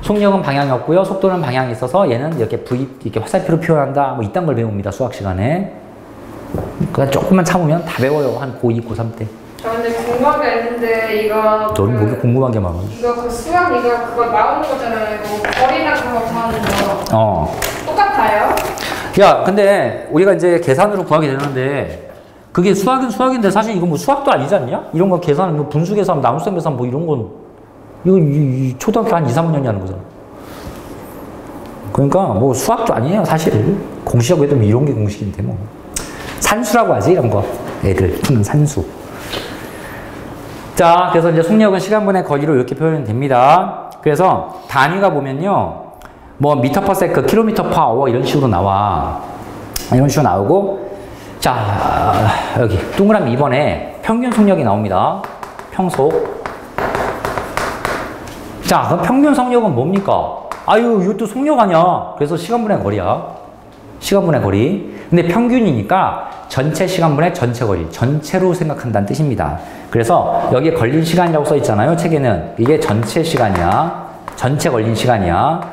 속력은 방향이 없고요. 속도는 방향이 있어서 얘는 이렇게 이렇게 화살표로 표현한다. 뭐 이딴 걸 배웁니다. 수학 시간에. 그냥 조금만 참으면 다 배워요. 한 고2, 고3 때. 저 근데 궁금한 게 있는데 이거 너는 뭐게 궁금한 게 많아? 이거 수학 그거 나오는 거잖아요. 이거 거리나 그런 거 구하는 거. 똑같아요? 야, 근데 우리가 이제 계산으로 구하게 되는데 그게 수학은 수학인데 사실 이건 뭐 수학도 아니지 않냐? 이런 거 계산, 뭐 분수 계산, 나눗셈 계산 뭐 이런 건 이거 초등학교 한 2, 3학년이 하는 거잖아. 그러니까 뭐 수학도 아니에요, 사실. 공식하고 해도 이런 게 공식인데 뭐. 산수라고 하지, 이런 거. 애들 푸는 산수. 자, 그래서 이제 속력은 시간분의 거리로 이렇게 표현이 됩니다. 그래서 단위가 보면요. 뭐 미터 퍼 세크, 킬로미터 퍼 아워 이런 식으로 나와. 이런 식으로 나오고. 자, 여기 동그라미 2번에 평균 속력이 나옵니다. 평속. 자, 그럼 평균 속력은 뭡니까? 아유, 이것도 속력 아니야. 그래서 시간분의 거리야. 시간분의 거리. 근데 평균이니까 전체 시간분의 전체 거리. 전체로 생각한다는 뜻입니다. 그래서 여기에 걸린 시간이라고 써 있잖아요. 책에는. 이게 전체 시간이야. 전체 걸린 시간이야.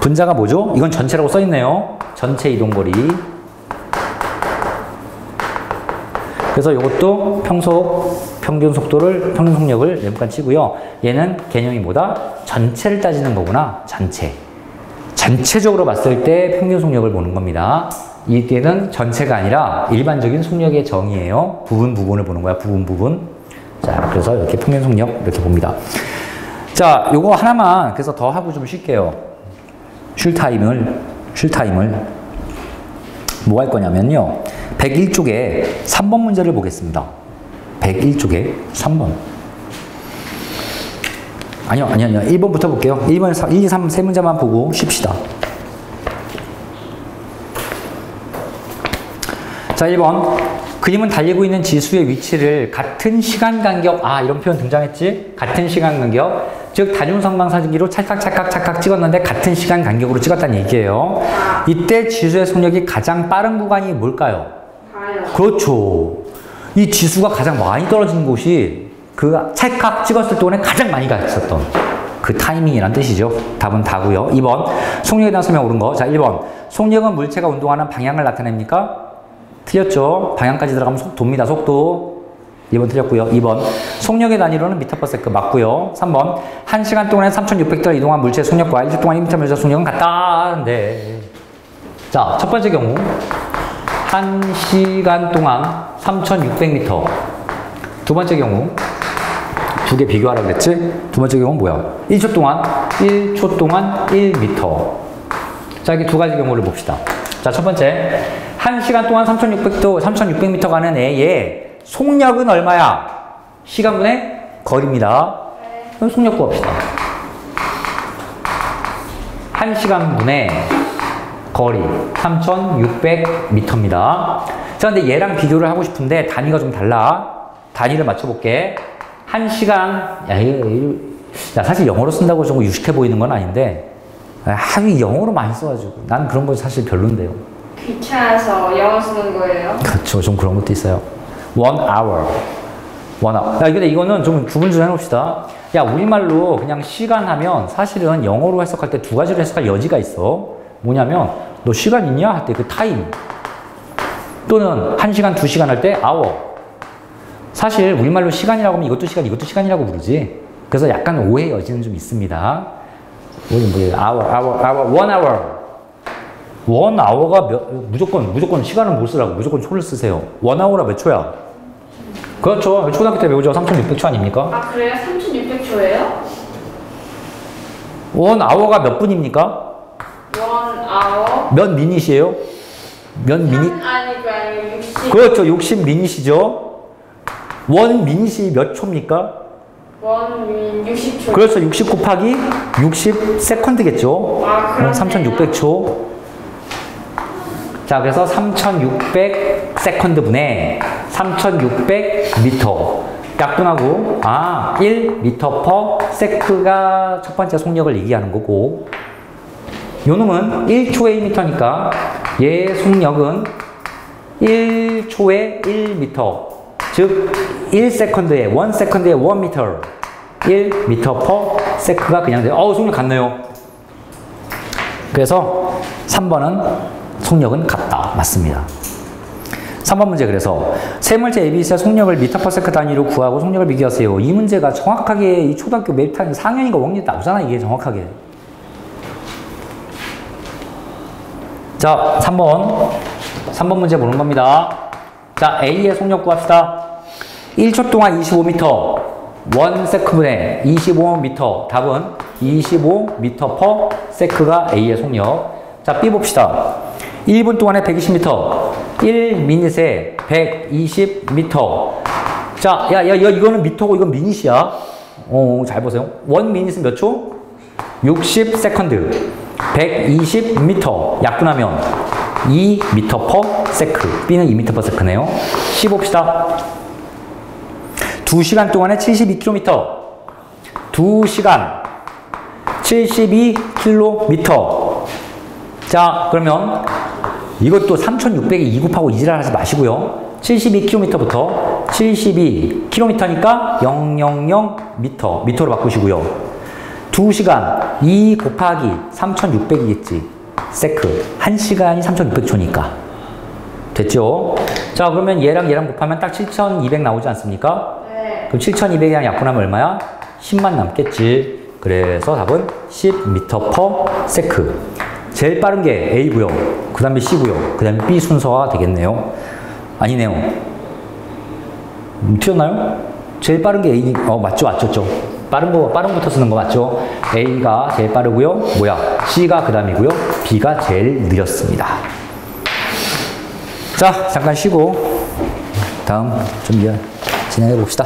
분자가 뭐죠? 이건 전체라고 써 있네요. 전체 이동거리. 그래서 이것도 평균 속력을 잠깐 치고요. 얘는 개념이 뭐다? 전체를 따지는 거구나. 전체적으로 봤을 때 평균 속력을 보는 겁니다. 이때는 전체가 아니라 일반적인 속력의 정의예요. 부분을 보는 거야. 부분. 자, 그래서 이렇게 평균 속력 이렇게 봅니다. 자, 요거 하나만 그래서 더 하고 좀 쉴게요. 쉴 타임을 뭐 할 거냐면요. 101쪽에 3번 문제를 보겠습니다. 101쪽에 3번. 아니요. 1번부터 볼게요. 1번, 1, 2, 3, 세 문제만 보고 쉽시다. 자, 1번. 그림은 달리고 있는 지수의 위치를 같은 시간 간격, 이런 표현 등장했지? 같은 시간 간격. 즉, 다중성방 사진기로 찰칵 찍었는데 같은 시간 간격으로 찍었다는 얘기예요. 이때 지수의 속력이 가장 빠른 구간이 뭘까요? 그렇죠. 이 지수가 가장 많이 떨어진 곳이 그 찰칵 찍었을 동안에 가장 많이 갔었던 그 타이밍이란 뜻이죠. 답은 다고요. 2번. 속력에 대한 설명 옳은 거. 자, 1번. 속력은 물체가 운동하는 방향을 나타냅니까? 틀렸죠. 방향까지 들어가면 속도입니다. 속도. 1번 틀렸고요. 2번. 속력의 단위로는 미터/세컨드 맞고요. 3번. 1시간 동안에 3,600달 이동한 물체의 속력과 1초 동안 1m 물체의 속력은 같다는데. 자, 첫 번째 경우. 1시간 동안 3,600m. 두 번째 경우. 두 개 비교하라고 그랬지? 두 번째 경우는 뭐야? 1초 동안 1m. 자, 이렇게 두 가지 경우를 봅시다. 자, 첫 번째. 1시간 동안 3,600m 가는 애의 속력은 얼마야? 시간분의 거리입니다. 그럼 속력 구합시다. 1시간분의 거리 3,600m입니다. 자, 근데 얘랑 비교를 하고 싶은데 단위가 좀 달라. 단위를 맞춰볼게. 1시간, 사실 영어로 쓴다고 좀 유식해 보이는 건 아닌데, 하도 영어로 많이 써가지고 난 그런 거 사실 별론데요. 귀찮아서 영어 쓰는 거예요? 그렇죠. 좀 그런 것도 있어요. 1 hour. 야, 근데 이거는 좀 구분 좀 해놓읍시다. 야, 우리말로 그냥 시간 하면 사실은 영어로 해석할 때 두 가지로 해석할 여지가 있어. 뭐냐면, 너 시간 있냐? 할 때 그 타임. 또는 1시간, 2시간 할 때 hour. 사실 우리말로 시간이라고 하면 이것도 시간, 이것도 시간이라고 부르지. 그래서 약간 오해 여지는 좀 있습니다. hour, 1 hour. 1 hour가 무조건 시간은 못 쓰라고. 무조건 초를 쓰세요. 1 hour가 몇 초야? 그렇죠. 초등학교 때 배우죠. 3,600초 아닙니까? 그래요? 3,600초예요? 1 hour가 몇 분입니까? 1 hour? 몇 미닛이에요? 몇 미닛? 아니고 60. 그렇죠. 60 미닛이죠. 1 미닛이 몇 초입니까? 60초. 그렇죠. 60 곱하기 60 세컨드겠죠. 그럼 3,600초. 자, 그래서 3,600 세컨드 분의 3,600 미터. 약분하고, 1 미터 퍼 세크가 첫 번째 속력을 얘기하는 거고, 요 놈은 1초에 1미터니까 얘 속력은 1초에 1미터. 즉, 1세컨드에 1미터. 1미터 퍼 세크가 그냥 돼요. 속력 같네요. 그래서 3번은 속력은 같다. 맞습니다. 3번 문제. 그래서 세 물체 ABC의 속력을 미터/세컨드 단위로 구하고 속력을 비교하세요. 이 문제가 정확하게 이 초등학교 매입탄 4학년인가 5학년 나오잖아. 이게 정확하게. 자, 3번 문제 보는 겁니다. 자, A의 속력 구합시다. 1초 동안 25m 1세컨드분의 25m. 답은 25m 퍼 세크가 A의 속력. 자, B 봅시다. 1분 동안에 120m. 1미닛에 120m. 자, 이거는 미터고 이건 미닛이야. 잘 보세요. 1미닛은 몇 초? 60세컨드. 120m. 약분하면 2m 퍼 세크. B는 2m 퍼 세크네요. C 봅시다. 2시간 동안에 72km. 2시간 72km. 자, 그러면 이것도 3,600에 2 곱하고 이지랄 하지 마시고요. 72km부터 72km니까 000m, 미터로 바꾸시고요. 2시간 2 곱하기 3,600이겠지. 세크. 1시간이 3,600초니까. 됐죠? 자, 그러면 얘랑 곱하면 딱 7,200 나오지 않습니까? 네. 그럼 7,200이랑 약분하면 얼마야? 10만 남겠지. 그래서 답은 10m 퍼 세크. 제일 빠른 게 A고요. 그 다음에 C고요. 그 다음에 B 순서가 되겠네요. 아니네요. 틀렸나요? 제일 빠른 게 A. 맞죠. 빠른 거부터 쓰는 거 맞죠? A가 제일 빠르고요. C가 그 다음이고요. B가 제일 느렸습니다. 자, 잠깐 쉬고 다음 좀 진행해 봅시다.